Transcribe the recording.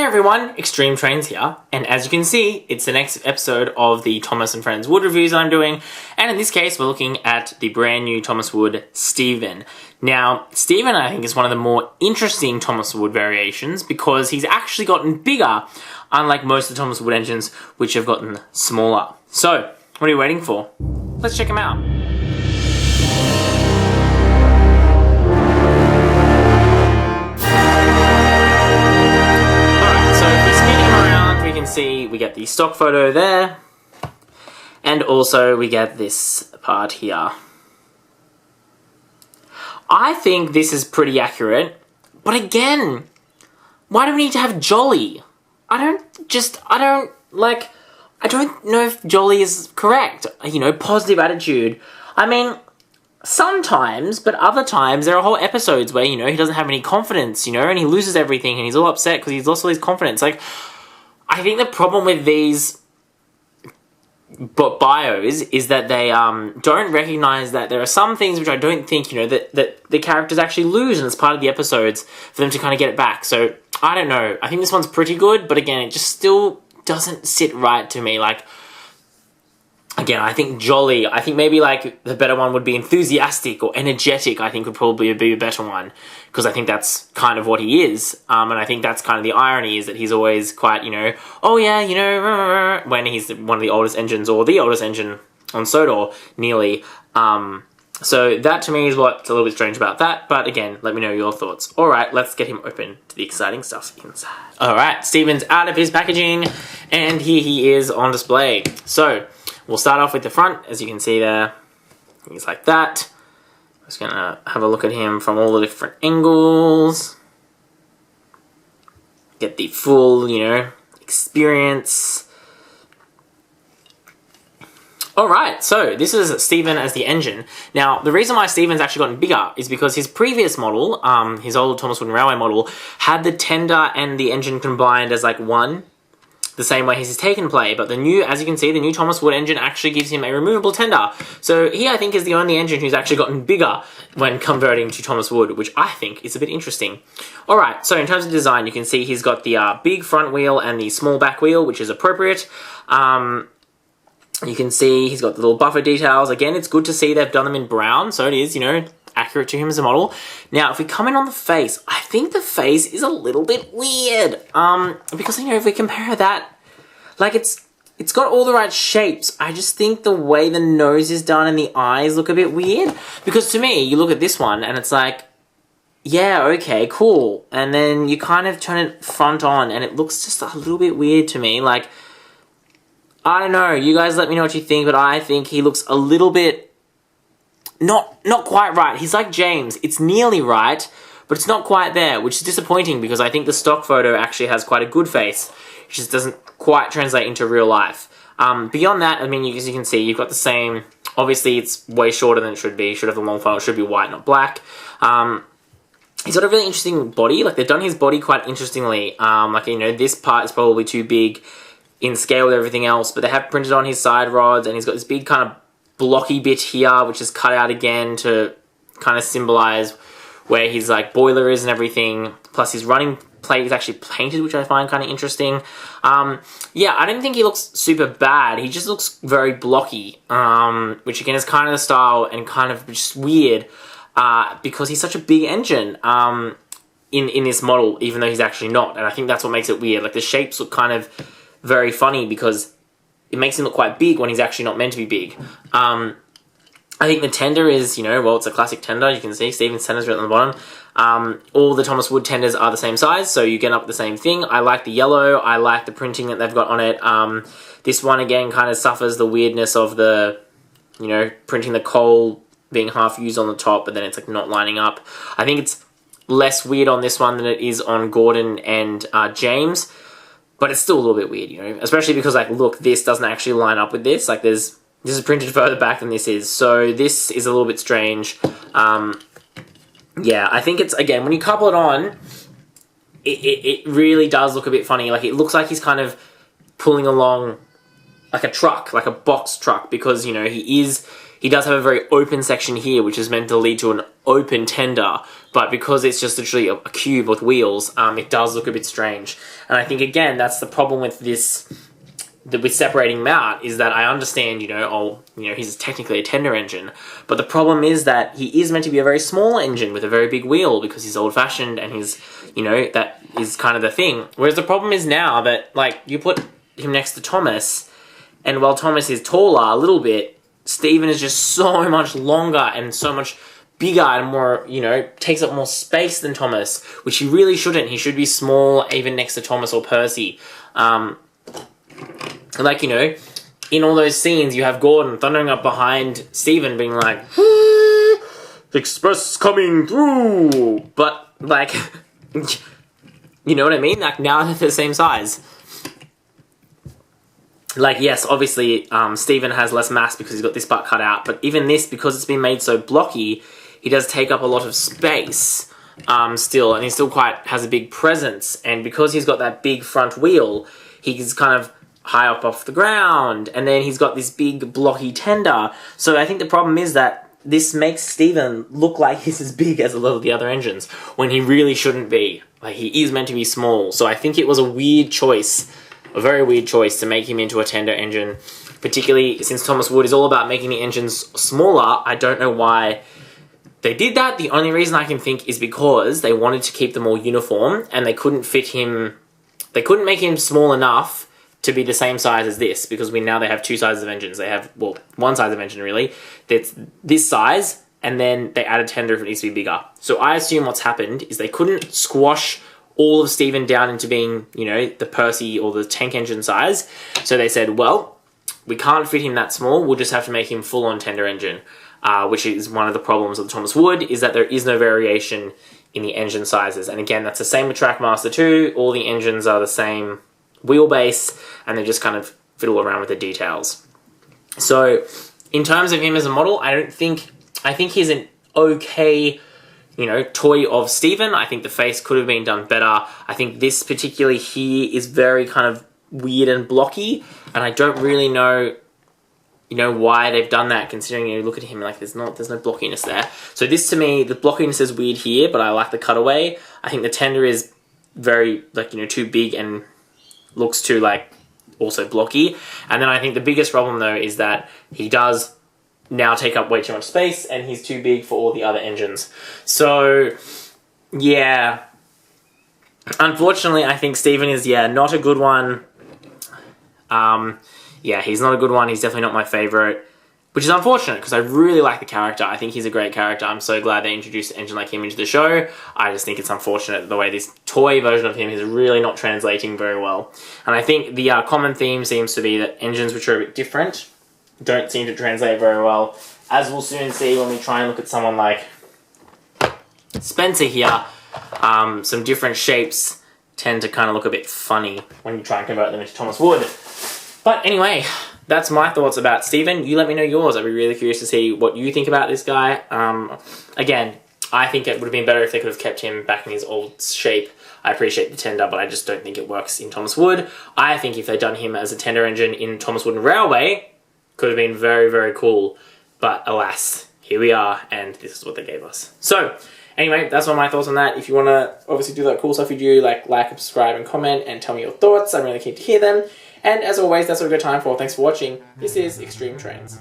everyone, XtremeTrainz here, and as you can see, it's the next episode of the Thomas and Friends Wood reviews I'm doing, and in this case, we're looking at the brand new Thomas Wood Stephen. Now, Stephen, I think, is one of the more interesting Thomas Wood variations because he's actually gotten bigger, unlike most of the Thomas Wood engines, which have gotten smaller. So, what are you waiting for? Let's check him out. See, we get the stock photo there, and also we get this part here. I think this is pretty accurate, but again, why do we need to have jolly? I don't know if jolly is correct. You know, positive attitude. I mean, sometimes, but other times there are whole episodes where, you know, he doesn't have any confidence, you know, and he loses everything and he's all upset because he's lost all his confidence. Like, I think the problem with these bios is that they don't recognize that there are some things which I don't think, you know, that the characters actually lose, and it's part of the episodes for them to kind of get it back. So, I don't know. I think this one's pretty good, but again, it just still doesn't sit right to me. Like, again, I think jolly, I think maybe like the better one would be enthusiastic or energetic, I think would probably be a better one, because I think that's kind of what he is, and I think that's kind of the irony, is that he's always quite, you know, oh yeah, you know, when he's one of the oldest engines, or the oldest engine on Sodor, nearly. So that to me is what's a little bit strange about that, but again, let me know your thoughts. Alright, let's get him open to the exciting stuff inside. Alright, Stephen's out of his packaging, and here he is on display. So, we'll start off with the front, as you can see there, things like that. I'm just going to have a look at him from all the different angles. Get the full, you know, experience. Alright, so this is Stephen as the engine. Now, the reason why Stephen's actually gotten bigger is because his previous model, his old Thomas Wooden Railway model, had the tender and the engine combined as like one, the same way as his Taken Play, but the new, as you can see, the new Thomas Wood engine actually gives him a removable tender. So he, I think, is the only engine who's actually gotten bigger when converting to Thomas Wood, which I think is a bit interesting. Alright, so in terms of design, you can see he's got the big front wheel and the small back wheel, which is appropriate. You can see he's got the little buffer details. Again, it's good to see they've done them in brown, so it is, you know, accurate to him as a model. Now, if we come in on the face, I think the face is a little bit weird. Because, you know, if we compare that, like, it's got all the right shapes. I just think the way the nose is done and the eyes look a bit weird. Because to me, you look at this one and it's like, yeah, okay, cool. And then you kind of turn it front on and it looks just a little bit weird to me. Like, I don't know, you guys let me know what you think, but I think he looks a little bit not quite right. He's like James. It's nearly right, but it's not quite there, which is disappointing because I think the stock photo actually has quite a good face. It just doesn't quite translate into real life. Beyond that, I mean, as you can see, you've got the same, obviously it's way shorter than it should be. It should have the long funnel, it should be white, not black. He's got a really interesting body. Like, they've done his body quite interestingly. Like, you know, this part is probably too big in scale with everything else, but they have printed on his side rods, and he's got this big kind of blocky bit here, which is cut out again to kind of symbolize where his like boiler is and everything. Plus his running plate is actually painted, which I find kind of interesting. Yeah, I don't think he looks super bad. He just looks very blocky, which again is kind of the style and kind of just weird because he's such a big engine in this model, even though he's actually not. And I think that's what makes it weird. Like, the shapes look kind of very funny because it makes him look quite big when he's actually not meant to be big. I think the tender is, you know, well, it's a classic tender. You can see Stephen's tender's right on the bottom. All the Thomas Wood tenders are the same size, so you get up the same thing. I like the yellow. I like the printing that they've got on it. This one, again, kind of suffers the weirdness of the, you know, printing the coal being half used on the top, but then it's like not lining up. I think it's less weird on this one than it is on Gordon and James. But it's still a little bit weird, you know, especially because, like, look, this doesn't actually line up with this. Like, this is printed further back than this is. So this is a little bit strange. Yeah, I think it's, again, when you couple it on, it really does look a bit funny. Like, it looks like he's kind of pulling along like a truck, like a box truck, because, you know, he is he does have a very open section here, which is meant to lead to an open tender, but because it's just literally a cube with wheels, it does look a bit strange. And I think, again, that's the problem with this, with separating him out, is that I understand, he's technically a tender engine, but the problem is that he is meant to be a very small engine with a very big wheel because he's old-fashioned and he's, that is kind of the thing. Whereas the problem is now that, like, you put him next to Thomas, and while Thomas is taller a little bit, Stephen is just so much longer and so much bigger and more, takes up more space than Thomas, which he really shouldn't. He should be small, even next to Thomas or Percy. In all those scenes, you have Gordon thundering up behind Stephen being like, "Express coming through!" But, like, you know what I mean? Like, now they're the same size. Like, yes, obviously, Stephen has less mass because he's got this part cut out, but even this, because it's been made so blocky, he does take up a lot of space still, and he still quite has a big presence, and because he's got that big front wheel, he's kind of high up off the ground, and then he's got this big blocky tender. So I think the problem is that this makes Stephen look like he's as big as a lot of the other engines, when he really shouldn't be. Like, he is meant to be small, so I think it was a weird choice. A very weird choice to make him into a tender engine, particularly since Thomas Wood is all about making the engines smaller. I don't know why they did that. The only reason I can think is because they wanted to keep them all uniform and they couldn't fit him, they couldn't make him small enough to be the same size as this, because now they have two sizes of engines. They have, well, one size of engine really, that's this size, and then they add a tender if it needs to be bigger. So I assume what's happened is they couldn't squash all of Stephen down into being, the Percy or the tank engine size. So they said, well, we can't fit him that small, we'll just have to make him full-on tender engine, which is one of the problems of the Thomas Wood, is that there is no variation in the engine sizes. And again, that's the same with Trackmaster 2, all the engines are the same wheelbase, and they just kind of fiddle around with the details. So, in terms of him as a model, I think he's an okay toy of Stephen. I think the face could have been done better. I think this particularly here is very kind of weird and blocky, and I don't really know, why they've done that, considering you look at him like there's no blockiness there. So this, to me, the blockiness is weird here, but I like the cutaway. I think the tender is very, too big and looks too, also blocky. And then I think the biggest problem, though, is that he does now take up way too much space, and he's too big for all the other engines. So, yeah. Unfortunately, I think Stephen is, not a good one. He's not a good one. He's definitely not my favourite, which is unfortunate, because I really like the character. I think he's a great character. I'm so glad they introduced an engine like him into the show. I just think it's unfortunate the way this toy version of him is really not translating very well. And I think the common theme seems to be that engines which are a bit different don't seem to translate very well, as we'll soon see when we try and look at someone like Spencer here. Some different shapes tend to kind of look a bit funny when you try and convert them into Thomas Wood. But anyway, that's my thoughts about Stephen. You let me know yours. I'd be really curious to see what you think about this guy. Again, I think it would have been better if they could have kept him back in his old shape. I appreciate the tender, but I just don't think it works in Thomas Wood. I think if they'd done him as a tender engine in Thomas Wood and Railway, could have been very, very cool. But alas, here we are, and this is what they gave us. So, anyway, that's all my thoughts on that. If you want to obviously do that cool stuff you do, like, subscribe, and comment, and tell me your thoughts. I'm really keen to hear them. And as always, that's all we've got time for. Thanks for watching. This is XtremeTrainz.